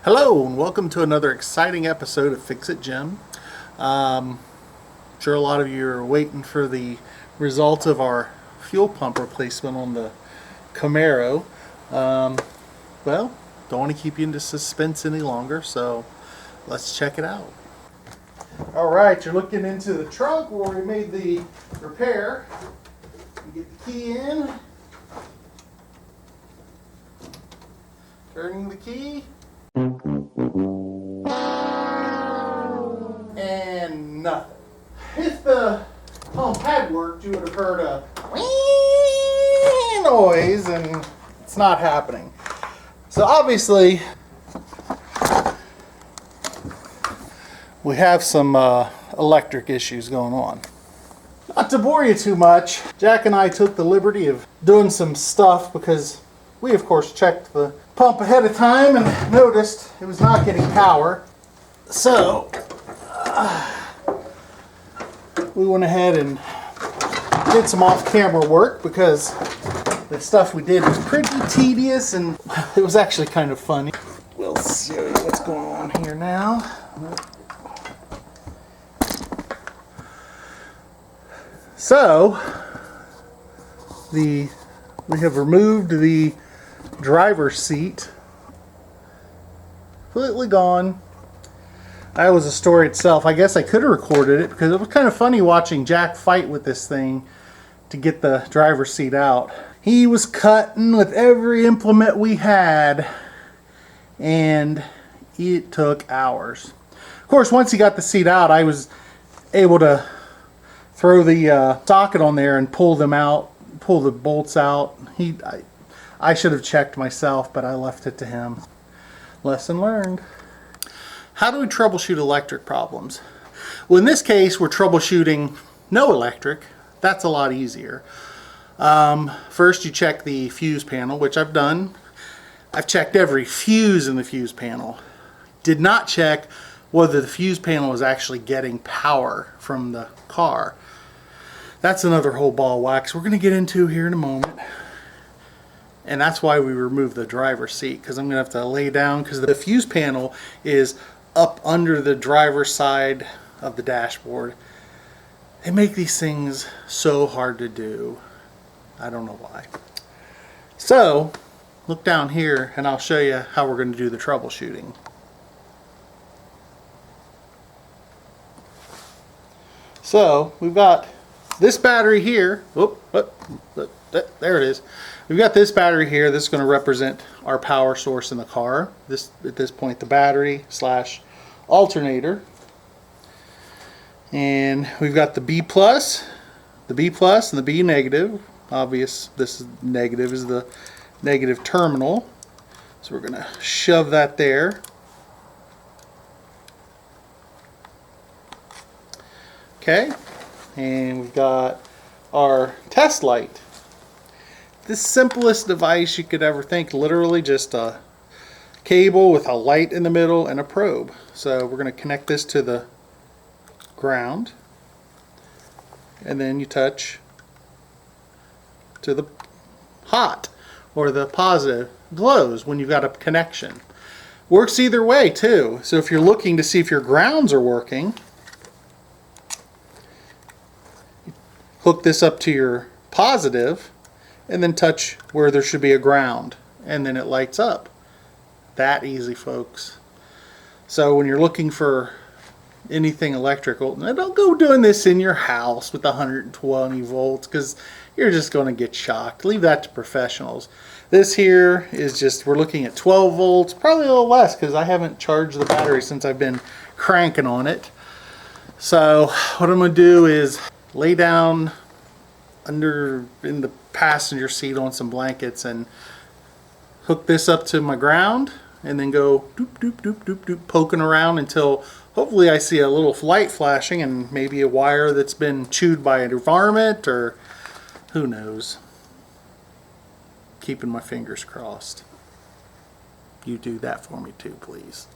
Hello and welcome to another exciting episode of Fix It Jim. Sure a lot of you are waiting for the results of our fuel pump replacement on the Camaro. Well, don't want to keep you into suspense any longer, so let's check it out. Alright, you're looking into the trunk where we made the repair. You get the key in, turning the key, and nothing. If the pump had worked, you would have heard a wee noise, and it's not happening. So obviously, we have some electric issues going on. Not to bore you too much, Jack and I took the liberty of doing some stuff because we of course checked the pump ahead of time and noticed it was not getting power. So we went ahead and did some off-camera work because the stuff we did was pretty tedious and it was actually kind of funny. We'll show you what's going on here now. So we have removed the driver's seat, completely gone. That was a story itself. I guess I could have recorded it because it was kind of funny watching Jack fight with this thing to get the driver's seat out. He was cutting with every implement we had and it took hours. Of course, once he got the seat out, I was able to throw the socket on there and pull them out, pull the bolts out. I should have checked myself, but I left it to him. Lesson learned. How do we troubleshoot electric problems? Well, in this case, we're troubleshooting no electric. That's a lot easier. First, you check the fuse panel, which I've done. I've checked every fuse in the fuse panel. Did not check whether the fuse panel is actually getting power from the car. That's another whole ball of wax we're going to get into here in a moment. And that's why we removed the driver's seat, because I'm going to have to lay down because the fuse panel is up under the driver's side of the dashboard. They make these things so hard to do. I don't know why. So look down here and I'll show you how we're going to do the troubleshooting. So we've got this battery here. There it is. We've got this battery here. This is going to represent our power source in the car. At this point, the battery / alternator. And we've got the B plus, and the B negative. Obvious, this is negative is the negative terminal. So we're going to shove that there. Okay. And we've got our test light. The simplest device you could ever think, literally just a cable with a light in the middle and a probe. So we're going to connect this to the ground and then you touch to the hot or the positive. Glows when you've got a connection. Works either way too. So if you're looking to see if your grounds are working, hook this up to your positive and then touch where there should be a ground and then it lights up. That easy, folks. So when you're looking for anything electrical, now don't go doing this in your house with 120 volts because you're just going to get shocked. Leave that to professionals. This here is just, we're looking at 12 volts, probably a little less because I haven't charged the battery since I've been cranking on it. So what I'm going to do is lay down in the passenger seat on some blankets and hook this up to my ground and then go doop doop doop doop doop poking around until hopefully I see a little light flashing and maybe a wire that's been chewed by an varmint or who knows. Keeping my fingers crossed. You do that for me too, please.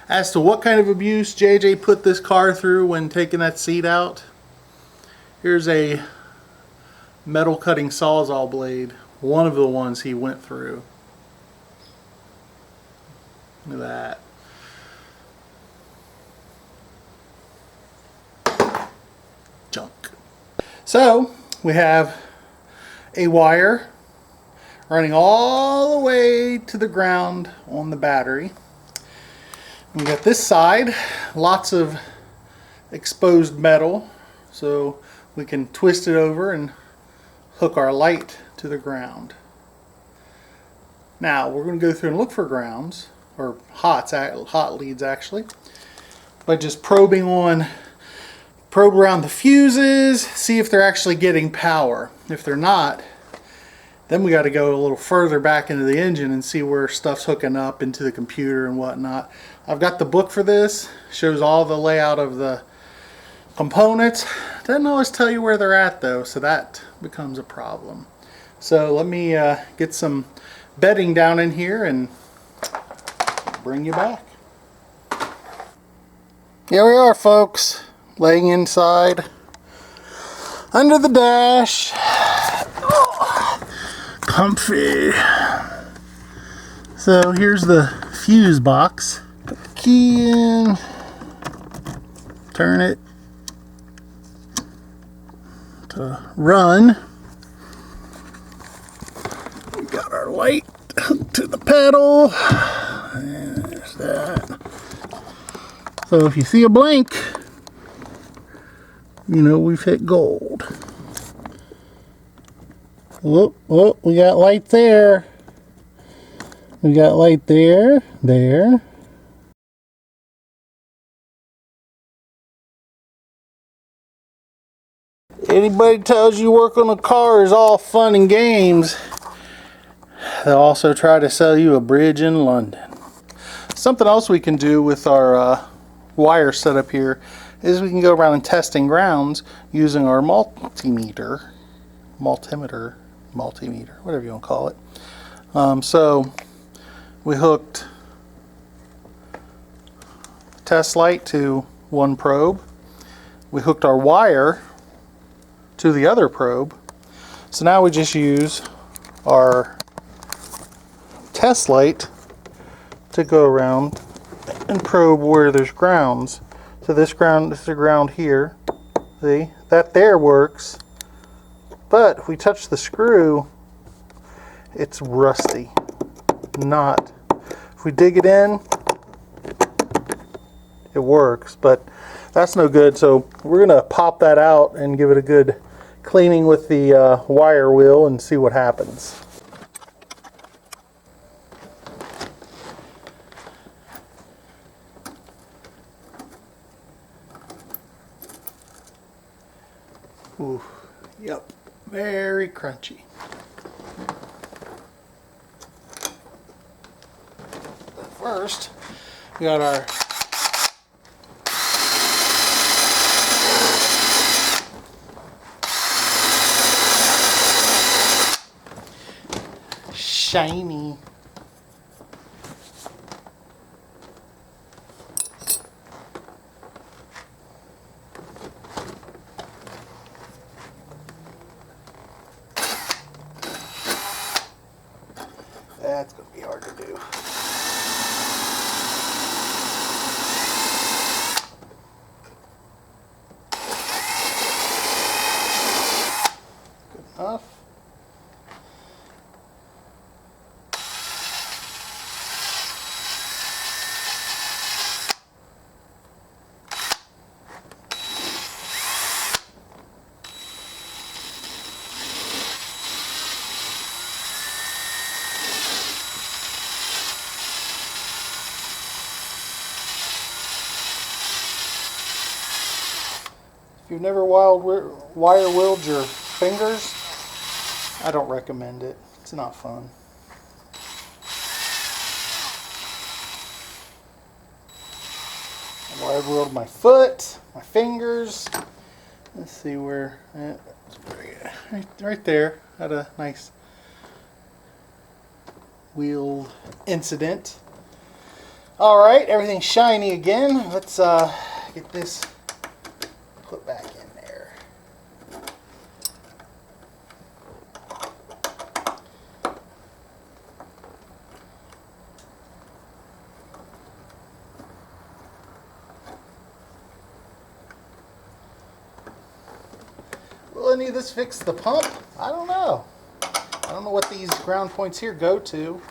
As to what kind of abuse JJ put this car through when taking that seat out, here's a metal cutting sawzall blade, one of the ones he went through. Look at that. Junk. So we have a wire running all the way to the ground on the battery. We got this side, lots of exposed metal, so we can twist it over and hook our light to the ground. Now we're going to go through and look for grounds, or hot leads actually, by just probe around the fuses, see if they're actually getting power. If they're not, then we got to go a little further back into the engine and see where stuff's hooking up into the computer and whatnot. I've got the book for this, shows all the layout of the components. Doesn't always tell you where they're at though, so that becomes a problem. So let me get some bedding down in here and bring you back. Here we are, folks, laying inside under the dash. Oh, comfy. So here's the fuse box. Put the key in, turn it to run. We got our light hooked to the pedal. And there's that. So if you see a blink, you know we've hit gold. Whoop, whoop, we got light there. We got light there, there. Anybody tells you work on a car is all fun and games, they'll also try to sell you a bridge in London. Something else we can do with our wire setup here is we can go around and testing grounds using our multimeter, whatever you want to call it. So we hooked the test light to one probe. We hooked our wire to the other probe. So now we just use our test light to go around and probe where there's grounds. So this is a ground here. See, that there works. But if we touch the screw, it's rusty. If we dig it in, it works, but that's no good. So we're gonna pop that out and give it a good cleaning with the wire wheel and see what happens. Ooh, yep, very crunchy. But first, we got our shiny. That's going to be hard to do. Good enough. If you've never wire willed your fingers, I don't recommend it. It's not fun. I wire willed my foot, my fingers. Let's see where, right there. Had a nice wheel incident. All right, everything's shiny again. Let's get this put back in there. any of this fix the pump? I don't know. I don't know what these ground points here go to.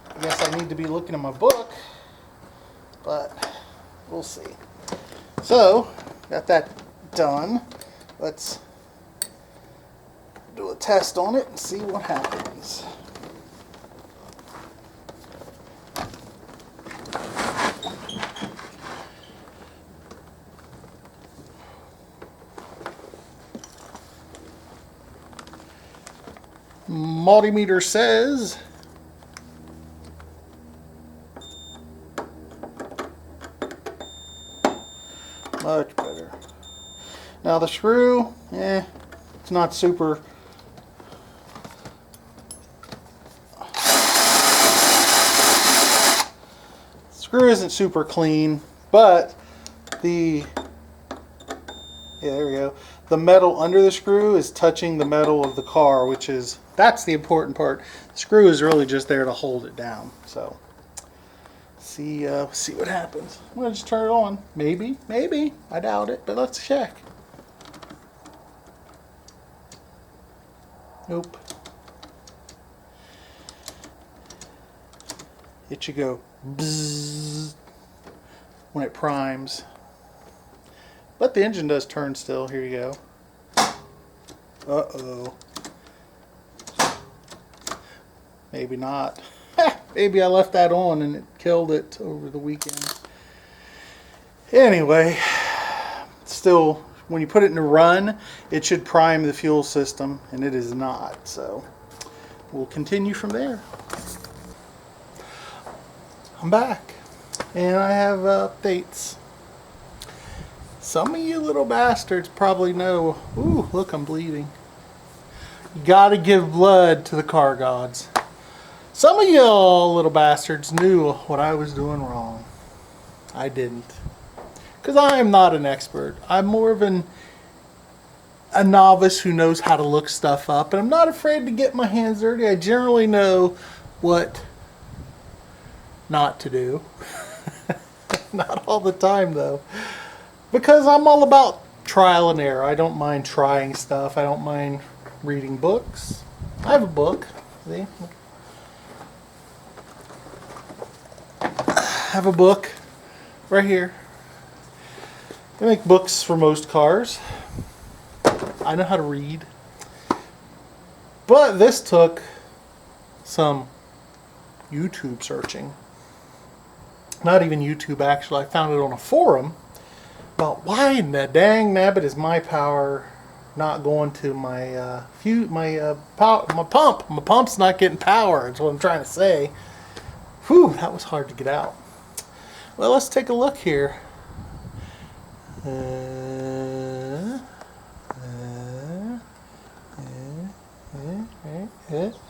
I guess I need to be looking at my book, but we'll see. So, got that done. Let's do a test on it and see what happens. Multimeter says much better. Now the screw, it's not super. Screw isn't super clean, but the there we go. The metal under the screw is touching the metal of the car, that's the important part. The screw is really just there to hold it down. So see what happens. I'm gonna just turn it on. Maybe. I doubt it, but let's check. Nope. It should go bzzz when it primes. But the engine does turn still. Here you go. Uh-oh. Maybe not. Maybe I left that on and it killed it over the weekend. Anyway, still, when you put it in run, it should prime the fuel system, and it is not. So we'll continue from there. I'm back, and I have updates. Some of you little bastards probably know. Ooh, look, I'm bleeding. You gotta give blood to the car gods. Some of y'all little bastards knew what I was doing wrong. I didn't. Because I am not an expert. I'm more of a novice who knows how to look stuff up. And I'm not afraid to get my hands dirty. I generally know what not to do. Not all the time, though. Because I'm all about trial and error. I don't mind trying stuff. I don't mind reading books. I have a book. See? I have a book right here. They make books for most cars. I know how to read. But this took some YouTube searching. Not even YouTube, actually. I found it on a forum. But why in the dang nabbit is my power not going to my my pump? My pump's not getting power. That's what I'm trying to say. Whew, that was hard to get out. Well, let's take a look here. Let's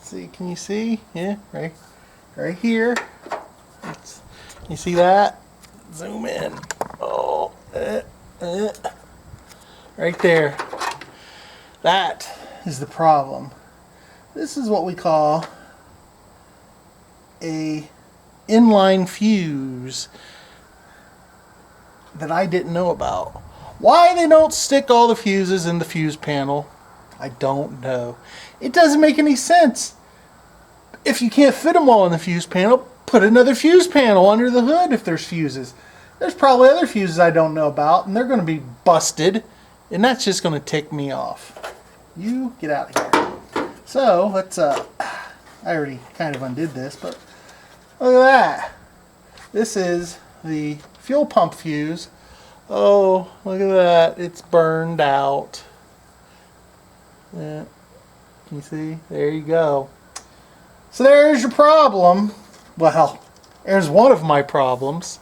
see. Can you see? Yeah, right here. You see that? Zoom in. Oh, right there. That is the problem. This is what we call a inline fuse that I didn't know about. Why they don't stick all the fuses in the fuse panel, I don't know. It doesn't make any sense. If you can't fit them all in the fuse panel, put another fuse panel under the hood if there's fuses. There's probably other fuses I don't know about, and they're going to be busted, and that's just going to tick me off. You get out of here. So, let's, I already kind of undid this, but look at that. This is the fuel pump fuse. Oh, look at that. It's burned out. Yeah. Can you see? There you go. So there's your problem. Well, there's one of my problems.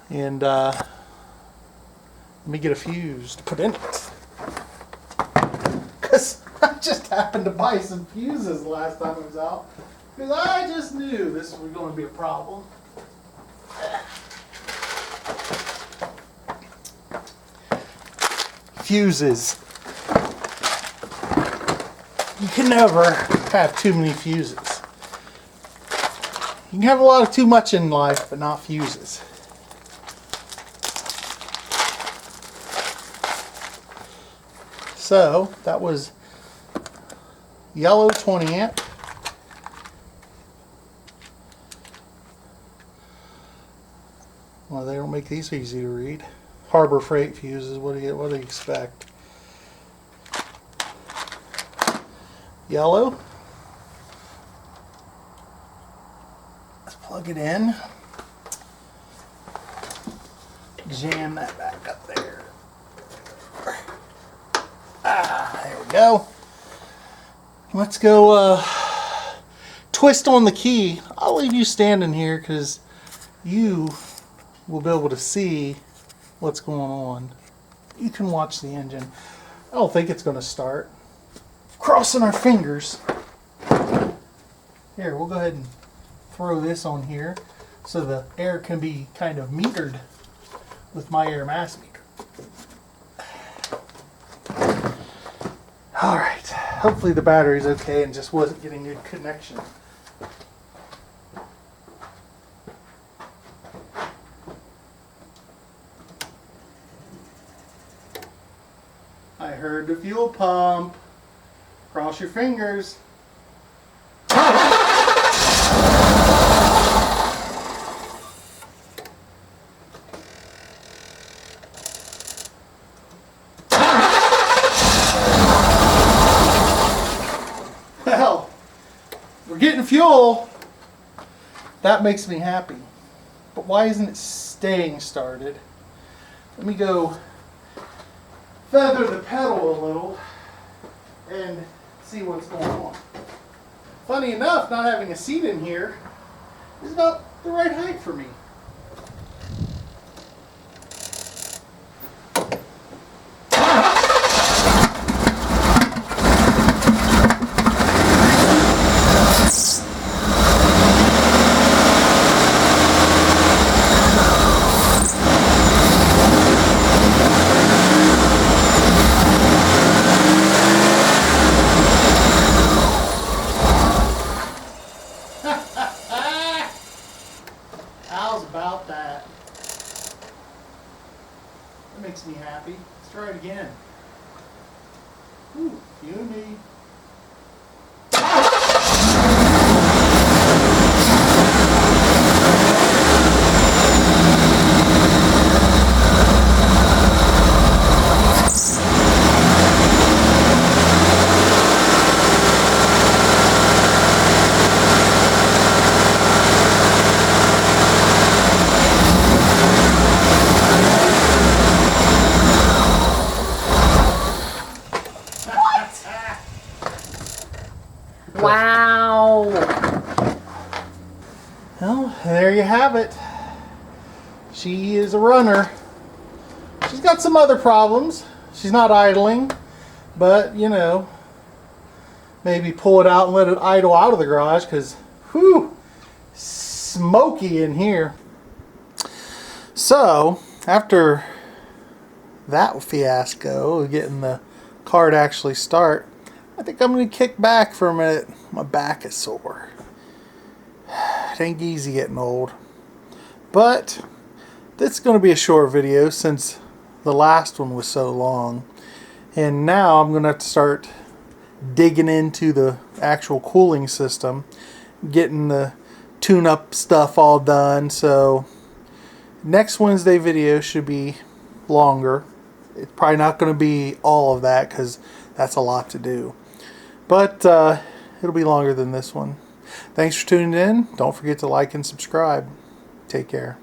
And let me get a fuse to put in it. Because I just happened to buy some fuses last time I was out. Because I just knew this was going to be a problem. Fuses. You can never have too many fuses. You can have a lot of too much in life, but not fuses. So that was yellow 20 amp. Well, they don't make these easy to read. Harbor Freight fuses. What do you expect? Yellow. Let's plug it in. Jam that back up there. There we go. Let's go twist on the key. I'll leave you standing here because you will be able to see what's going on. You can watch the engine. I don't think it's going to start. Crossing our fingers. Here, we'll go ahead and throw this on here so the air can be kind of metered with my air mass meter. Alright, hopefully the battery's okay and just wasn't getting good connection. I heard the fuel pump. Cross your fingers. Well, we're getting fuel. That makes me happy. But why isn't it staying started? Let me go feather the pedal a little and see what's going on. Funny enough, not having a seat in here is about the right height for me. How's about that? That makes me happy. Let's try it again. Ooh, you and me. Wow. Well, there you have it. She is a runner. She's got some other problems. She's not idling, but you know, maybe pull it out and let it idle out of the garage because, whew, smoky in here. So, after that fiasco of getting the car to actually start, I think I'm going to kick back for a minute. My back is sore. It ain't easy getting old. But this is going to be a short video since the last one was so long. And now I'm going to have to start digging into the actual cooling system, getting the tune-up stuff all done. So next Wednesday video should be longer. It's probably not going to be all of that because that's a lot to do. But it'll be longer than this one. Thanks for tuning in. Don't forget to like and subscribe. Take care.